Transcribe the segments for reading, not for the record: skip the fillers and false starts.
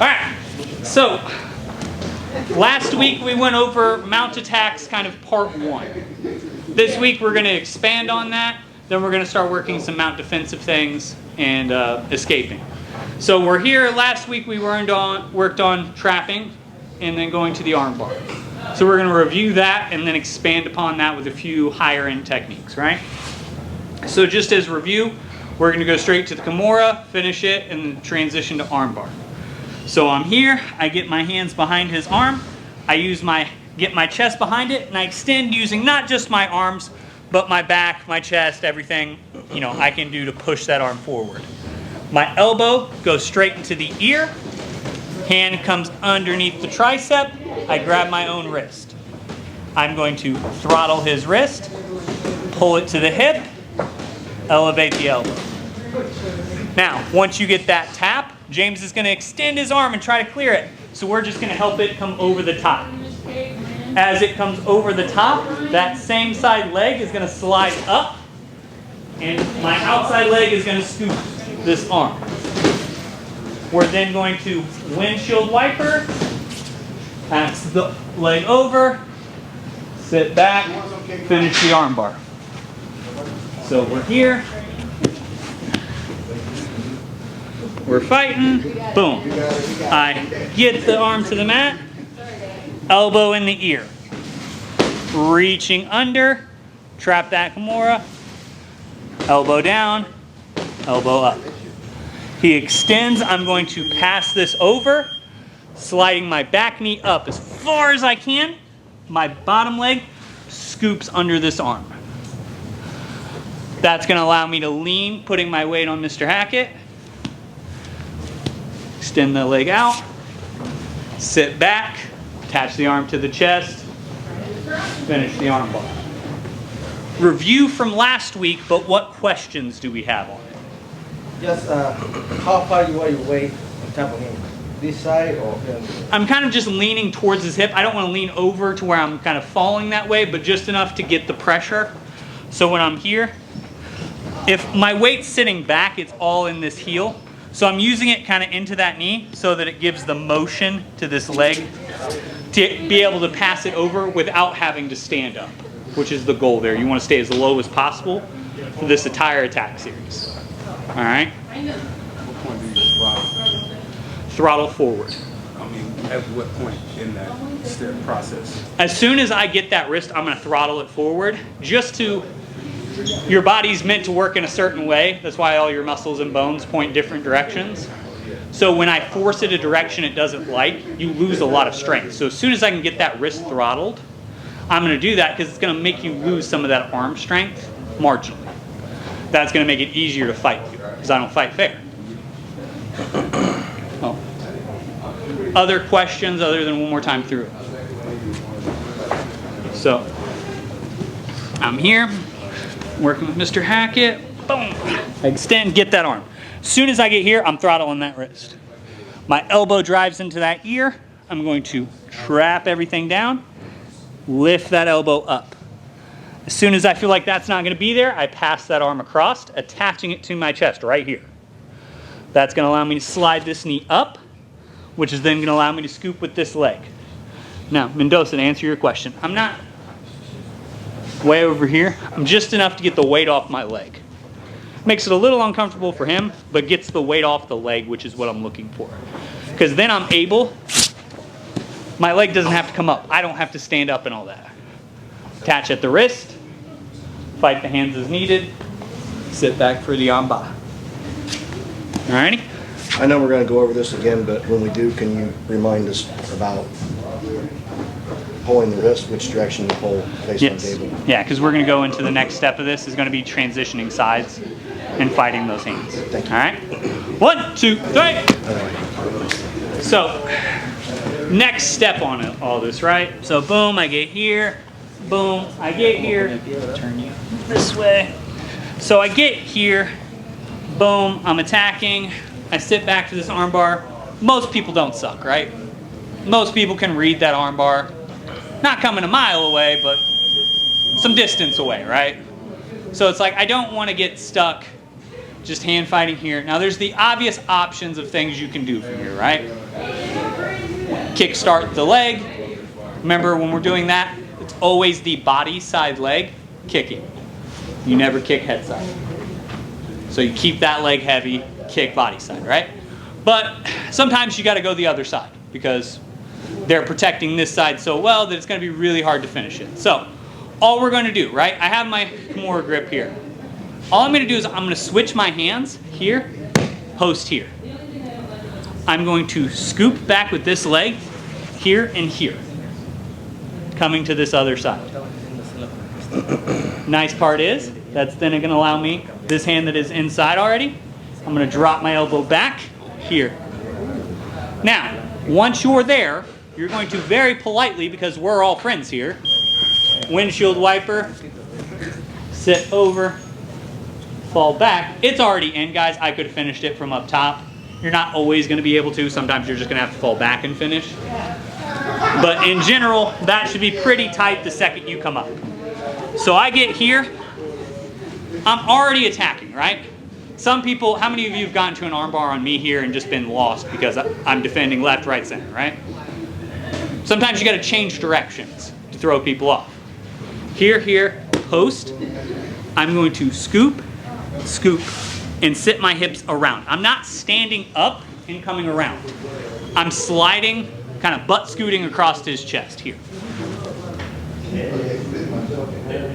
right, so last week we went over mount attacks, kind of part one. This week we're going to expand on that. Then we're going to start working some mount defensive things and escaping. So we're here. Last week we worked on trapping and then going to the armbar. So we're going to review that and then expand upon that with a few higher end techniques, right? So just as review, we're going to go straight to the Kimura, finish it, and transition to armbar. So I'm here, I get my hands behind his arm, I get my chest behind it, and I extend using not just my arms, but my back, my chest, everything, I can do to push that arm forward. My elbow goes straight into the ear, hand comes underneath the tricep, I grab my own wrist. I'm going to throttle his wrist, pull it to the hip, elevate the elbow. Now, once you get that tap, James is going to extend his arm and try to clear it. So we're just going to help it come over the top. As it comes over the top, that same side leg is going to slide up, and my outside leg is going to scoop this arm. We're then going to windshield wiper, pass the leg over, sit back, finish the arm bar. So we're here. We're fighting, boom. I get the arm to the mat, elbow in the ear. Reaching under, trap that Kimura, elbow down, elbow up. He extends, I'm going to pass this over, sliding my back knee up as far as I can. My bottom leg scoops under this arm. That's going to allow me to lean, putting my weight on Mr. Hackett. Extend the leg out, sit back, attach the arm to the chest, finish the arm bar. Review from last week, but what questions do we have on it? Just how far you want your weight on top of him? This side or? I'm kind of just leaning towards his hip. I don't want to lean over to where I'm kind of falling that way, but just enough to get the pressure. So when I'm here, if my weight's sitting back, it's all in this heel. So I'm using it kind of into that knee so that it gives the motion to this leg to be able to pass it over without having to stand up, which is the goal there. You want to stay as low as possible for this entire attack series. All right? What point do you throttle? Throttle forward. I mean, at what point in that step process? As soon as I get that wrist, I'm going to throttle it forward just to... Your body's meant to work in a certain way. That's why all your muscles and bones point different directions. So when I force it a direction it doesn't like, you lose a lot of strength. So as soon as I can get that wrist throttled, I'm going to do that because it's going to make you lose some of that arm strength marginally. That's going to make it easier to fight you because I don't fight fair. Oh. Other questions other than one more time through it? So I'm here. Working with Mr. Hackett, boom, I extend, get that arm. As soon as I get here, I'm throttling that wrist. My elbow drives into that ear. I'm going to trap everything down, lift that elbow up. As soon as I feel like that's not going to be there, I pass that arm across, attaching it to my chest right here. That's going to allow me to slide this knee up, which is then going to allow me to scoop with this leg. Now, Mendoza, to answer your question, I'm not way over here. I'm just enough to get the weight off my leg. Makes it a little uncomfortable for him, but gets the weight off the leg, which is what I'm looking for. Because then I'm able, my leg doesn't have to come up. I don't have to stand up and all that. Attach at the wrist, fight the hands as needed, sit back for the armbar. Alrighty? I know we're going to go over this again, but when we do, can you remind us about pulling the wrist, which direction you pull based on the table? Yeah, because we're going to go into the next step of this is going to be transitioning sides and fighting those hands. Thank you. All right? 1, 2, 3. So, next step on all this, right? So, boom, I get here. Boom, I get here. Turn you this way. So I get here. Boom, I'm attacking. I sit back to this armbar. Most people don't suck, right? Most people can read that armbar. Not coming a mile away, but some distance away, right? So it's like I don't want to get stuck just hand fighting here. Now there's the obvious options of things you can do from here, right? Kick start the leg. Remember when we're doing that, it's always the body side leg kicking. You never kick head side. So you keep that leg heavy, kick body side, right? But sometimes you got to go the other side because they're protecting this side so well that it's going to be really hard to finish it. So all we're going to do, right? I have my Kimura grip here. All I'm going to do is I'm going to switch my hands here, post here. I'm going to scoop back with this leg here and here, coming to this other side. Nice part is, that's then going to allow me, this hand that is inside already, I'm going to drop my elbow back here. Now, once you're there, you're going to very politely, because we're all friends here, windshield wiper, sit over, fall back. It's already in, guys. I could have finished it from up top. You're not always going to be able to. Sometimes you're just going to have to fall back and finish. But in general, that should be pretty tight the second you come up. So I get here. I'm already attacking, right? Some people, how many of you have gotten to an armbar on me here and just been lost because I'm defending left, right, center, right? Sometimes you got to change directions to throw people off. Here, post. I'm going to scoop, and sit my hips around. I'm not standing up and coming around. I'm sliding, kind of butt scooting across his chest here.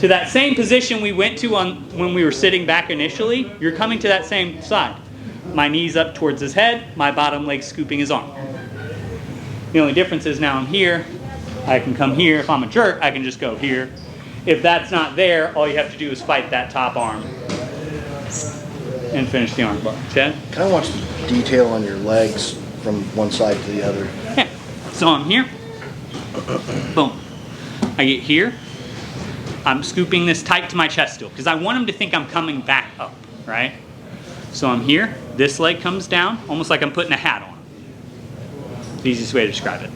To that same position we went to when we were sitting back initially, you're coming to that same side. My knees up towards his head, my bottom leg scooping his arm. The only difference is now I'm here, I can come here. If I'm a jerk, I can just go here. If that's not there, all you have to do is fight that top arm and finish the arm bar. Okay? Kind of want some detail on your legs from one side to the other. Yeah. So I'm here. Boom. I get here. I'm scooping this tight to my chest still because I want him to think I'm coming back up, right? So I'm here. This leg comes down, almost like I'm putting a hat on. The easiest way to describe it.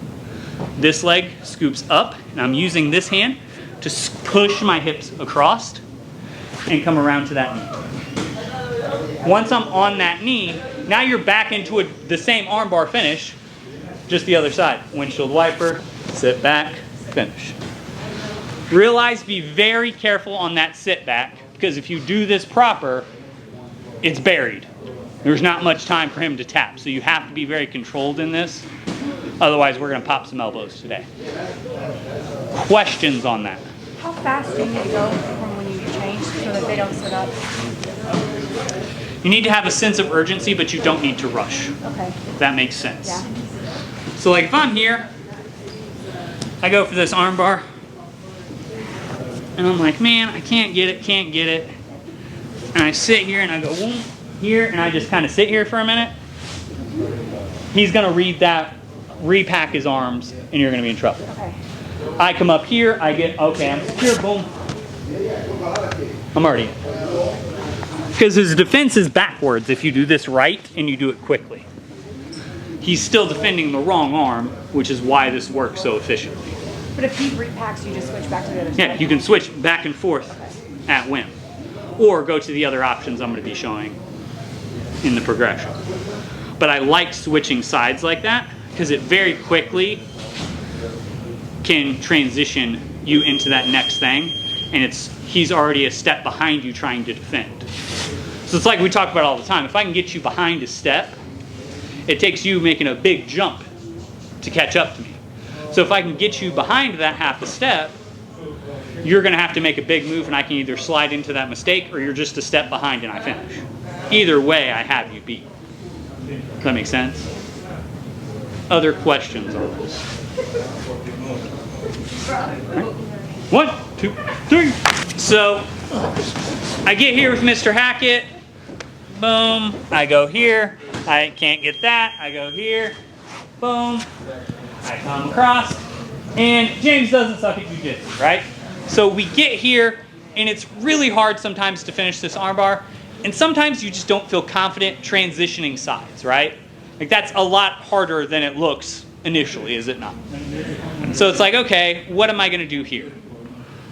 This leg scoops up, and I'm using this hand to push my hips across and come around to that knee. Once I'm on that knee, now you're back into the same armbar finish, just the other side. Windshield wiper, sit back, finish. Realize, be very careful on that sit back, because if you do this proper, it's buried. There's not much time for him to tap, so you have to be very controlled in this. Otherwise, we're going to pop some elbows today. Questions on that? How fast do you need to go from when you change so that they don't sit up? You need to have a sense of urgency, but you don't need to rush. Okay. If that makes sense. Yeah. So like if I'm here, I go for this arm bar, and I'm like, man, I can't get it. And I sit here and I go, whoom, here, and I just kind of sit here for a minute. He's going to read that, repack his arms, and you're going to be in trouble. Okay. I come up here, I get, okay, I'm secure, boom. I'm already in. Because his defense is backwards if you do this right and you do it quickly. He's still defending the wrong arm, which is why this works so efficiently. But if he repacks, you just switch back to the other side? Yeah, you can switch back and forth at whim. Or go to the other options I'm going to be showing in the progression. But I like switching sides like that because it very quickly can transition you into that next thing, and he's already a step behind you trying to defend. So it's like we talk about all the time. If I can get you behind a step, it takes you making a big jump to catch up to me. So if I can get you behind that half a step, you're going to have to make a big move, and I can either slide into that mistake or you're just a step behind and I finish. Either way, I have you beat. Does that make sense? Other questions on this? Right. 1, 2, 3. So I get here with Mr. Hackett. Boom. I go here. I can't get that. I go here. Boom. I come across. And James doesn't suck at jiu-jitsu, right? So we get here, and it's really hard sometimes to finish this armbar. And sometimes you just don't feel confident transitioning sides, right? Like that's a lot harder than it looks initially, is it not? So it's like, okay, what am I going to do here?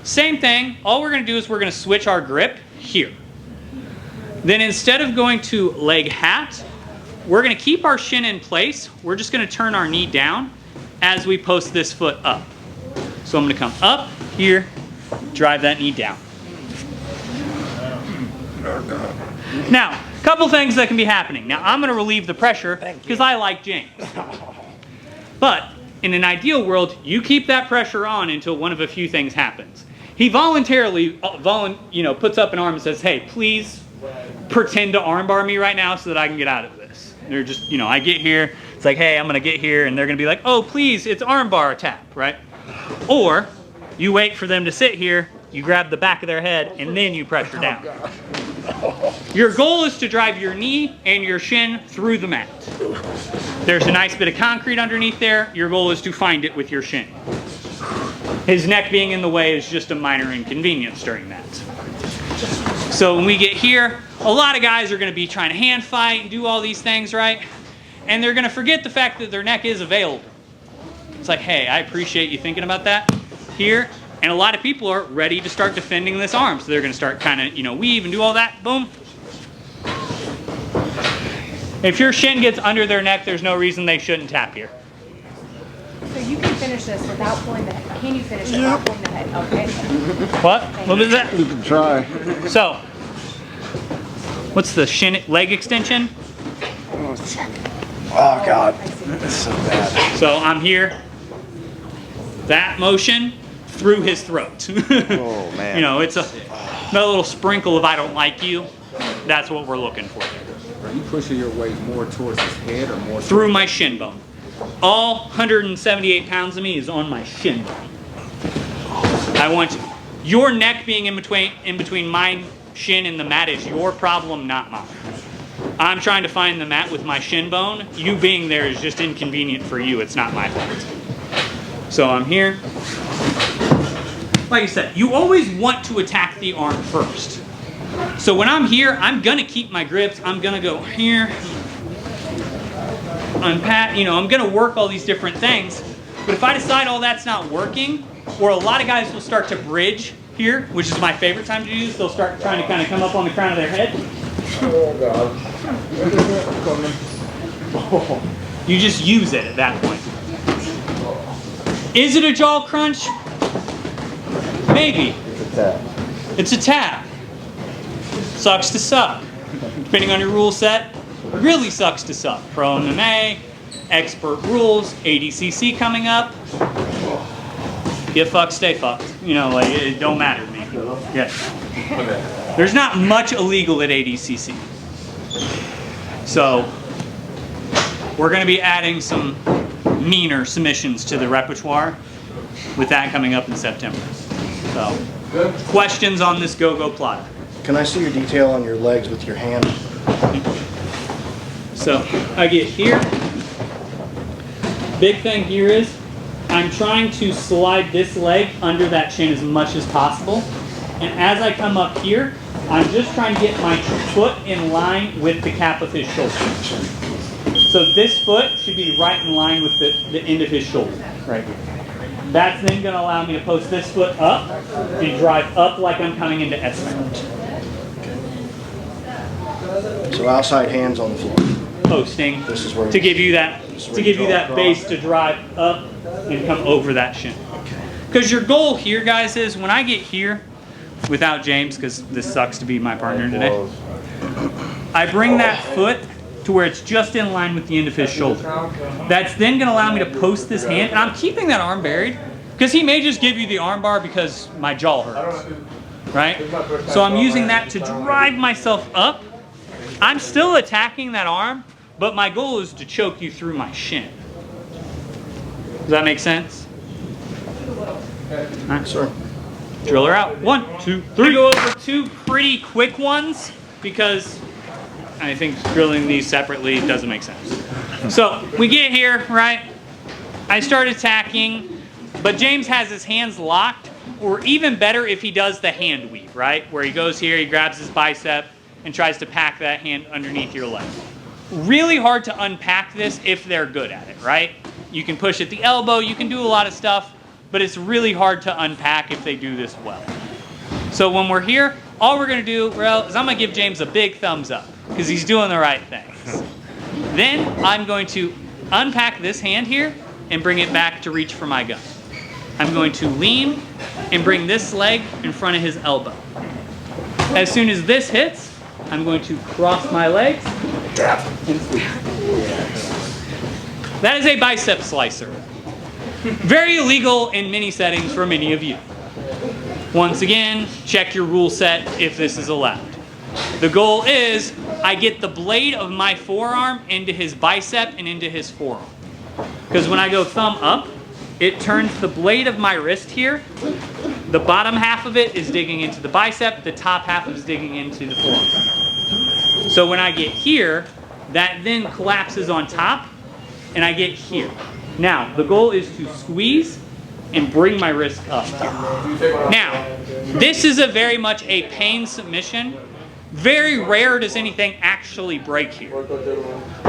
Same thing. All we're going to do is we're going to switch our grip here. Then instead of going to leg hat, we're gonna keep our shin in place. We're just gonna turn our knee down as we post this foot up. So I'm gonna come up here, drive that knee down. Now, a couple things that can be happening. Now, I'm gonna relieve the pressure because I like James. But in an ideal world, you keep that pressure on until one of a few things happens. He voluntarily, puts up an arm and says, "Hey, please pretend to armbar me right now so that I can get out of this." They're just, I get here, it's like, "Hey, I'm gonna get here," and they're gonna be like, "Oh, please, it's armbar tap," right? Or you wait for them to sit here, you grab the back of their head, and then you pressure down. Your goal is to drive your knee and your shin through the mat. There's a nice bit of concrete underneath there. Your goal is to find it with your shin. His neck being in the way is just a minor inconvenience during that. So when we get here, a lot of guys are going to be trying to hand fight and do all these things, right? And they're going to forget the fact that their neck is available. It's like, hey, I appreciate you thinking about that here. And a lot of people are ready to start defending this arm. So they're going to start kind of, weave and do all that. Boom. If your shin gets under their neck, there's no reason they shouldn't tap here. So you can finish this without pulling the head. Can you finish it without pulling the head? Okay. What? What was that? You can try. So, what's the shin leg extension? Oh God, that's so bad. So I'm here. That motion through his throat. Oh man. It's a little sprinkle of "I don't like you." That's what we're looking for. Are you pushing your weight more towards his head or more Through my shin bone. All 178 pounds of me is on my shin bone. I want your neck being in between my shin and the mat is your problem, not mine. I'm trying to find the mat with my shin bone. You being there is just inconvenient for you. It's not my fault. So I'm here. Like I said, you always want to attack the arm first. So when I'm here, I'm going to keep my grips. I'm going to go here. Unpack, I'm going to work all these different things. But if I decide all that's not working, or a lot of guys will start to bridge here, which is my favorite time to do this, they'll start trying to kind of come up on the crown of their head. Oh God. You just use it at that point. Is it a jaw crunch? Maybe. It's a tap. It's a tap. Sucks to suck. Depending on your rule set, really sucks to suck. Pro MMA, expert rules, ADCC coming up. Get fucked, stay fucked. It don't matter to me. Yeah. There's not much illegal at ADCC. So, we're going to be adding some meaner submissions to the repertoire with that coming up in September. So, questions on this go-go plotter? Can I see your detail on your legs with your hand? So, I get here. Big thing here is, I'm trying to slide this leg under that shin as much as possible. And as I come up here, I'm just trying to get my foot in line with the cap of his shoulder. So this foot should be right in line with the end of his shoulder, right here. That's then going to allow me to post this foot up and drive up like I'm coming into S mount. So outside hands on the floor. Posting This is where to give you that draw. base to drive up and come over that shin. Because your goal here, guys, is when I get here without James, because this sucks to be my partner today, I bring that foot to where it's just in line with the end of his shoulder. That's then going to allow me to post this hand, and I'm keeping that arm buried because he may just give you the arm bar because my jaw hurts, right? So I'm using that to drive myself up. I'm still attacking that arm, but my goal is to choke you through my shin. Does that make sense? All right, Sir. drill her out. 1, 2, 3. Go over 2 pretty quick ones because I think drilling these separately doesn't make sense. So we get here, right? I start attacking, but James has his hands locked, or even better if he does the hand weave, right? Where he goes here, he grabs his bicep and tries to pack that hand underneath your leg. Really hard to unpack this if they're good at it, right? You can push at the elbow, you can do a lot of stuff, but it's really hard to unpack if they do this well. So when we're here, all we're gonna do, well, is I'm gonna give James a big thumbs up because he's doing the right things. Then I'm going to unpack this hand here and bring it back to reach for my gun. I'm going to lean and bring this leg in front of his elbow. As soon as this hits, I'm going to cross my legs and squeeze. That is a bicep slicer. Very illegal in many settings for many of you. Once again, check your rule set if this is allowed. The goal is I get the blade of my forearm into his bicep and into his forearm. Because when I go thumb up, it turns the blade of my wrist here. The bottom half of it is digging into the bicep, the top half is digging into the forearm. So when I get here, that then collapses on top, and I get here. Now, the goal is to squeeze and bring my wrist up here. Now, this is a very much a pain submission. Very rare does anything actually break here.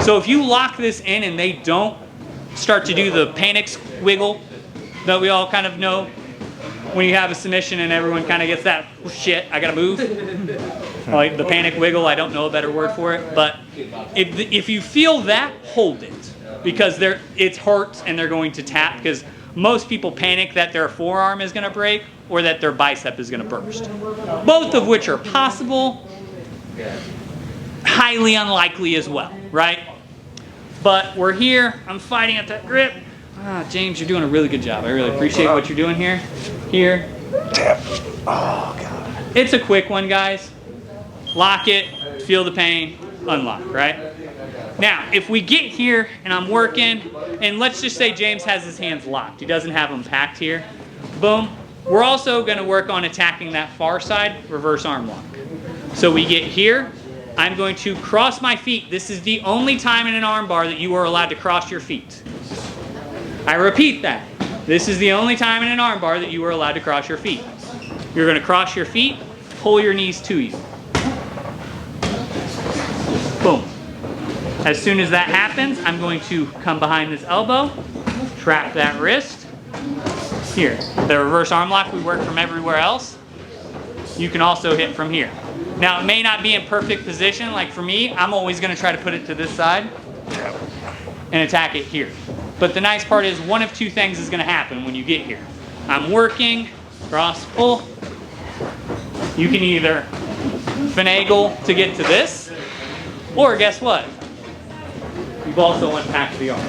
So if you lock this in and they don't start to do the panic wiggle that we all kind of know when you have a submission and everyone kind of gets that, oh, shit, I gotta move. Like the panic wiggle, I don't know a better word for it, but if you feel that, hold it. Because it hurts and they're going to tap, because most people panic that their forearm is gonna break or that their bicep is gonna burst. Both of which are possible, highly unlikely as well, right? But we're here, I'm fighting at that grip. James, you're doing a really good job. I really appreciate what you're doing here. Here. Oh, God. It's a quick one, guys. Lock it, feel the pain, unlock, right? Now, if we get here and I'm working, and let's just say James has his hands locked. He doesn't have them packed here. Boom. We're also going to work on attacking that far side, reverse arm lock. So we get here. I'm going to cross my feet. This is the only time in an arm bar that you are allowed to cross your feet. I repeat that. This is the only time in an arm bar that you are allowed to cross your feet. You're going to cross your feet, pull your knees to you. Boom. As soon as that happens, I'm going to come behind this elbow, trap that wrist. Here, the reverse arm lock we work from everywhere else. You can also hit from here. Now, it may not be in perfect position. Like for me, I'm always going to try to put it to this side and attack it here. But the nice part is one of two things is going to happen when you get here. I'm working, cross, pull. You can either finagle to get to this, or guess what? You've also unpacked the arm.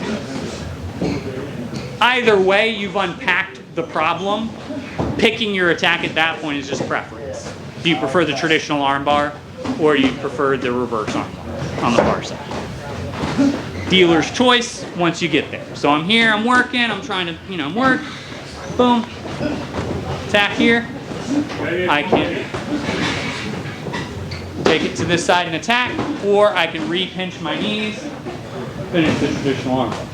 Either way, you've unpacked the problem. Picking your attack at that point is just preference. Do you prefer the traditional arm bar, or do you prefer the reverse arm bar on the far side? Dealer's choice once you get there. So I'm here, I'm working, I'm trying to, work. Boom. Attack here. I can take it to this side and attack, or I can re-pinch my knees, finish the traditional arm bar.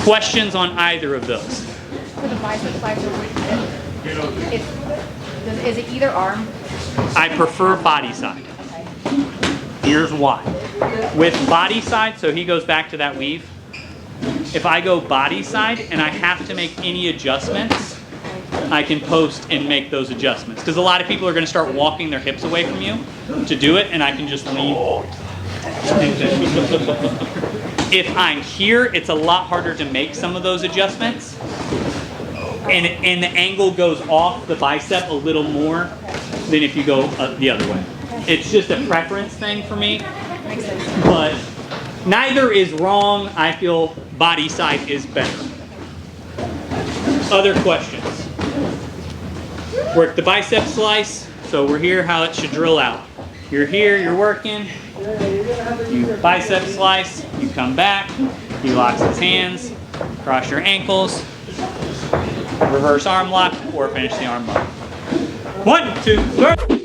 Questions on either of those? For the bicep slicer, is it either arm? I prefer body side. Here's why. With body side, so he goes back to that weave. If I go body side and I have to make any adjustments, I can post and make those adjustments. Because a lot of people are going to start walking their hips away from you to do it, and I can just lean. If I'm here, it's a lot harder to make some of those adjustments. And the angle goes off the bicep a little more than if you go the other way. It's just a preference thing for me. But neither is wrong. I feel body side is better. Other questions? Work the bicep slice. So we're here, how it should drill out. You're here, you're working. You bicep slice, you come back, he locks his hands, cross your ankles, reverse arm lock, or finish the arm lock. 1, 2, 3.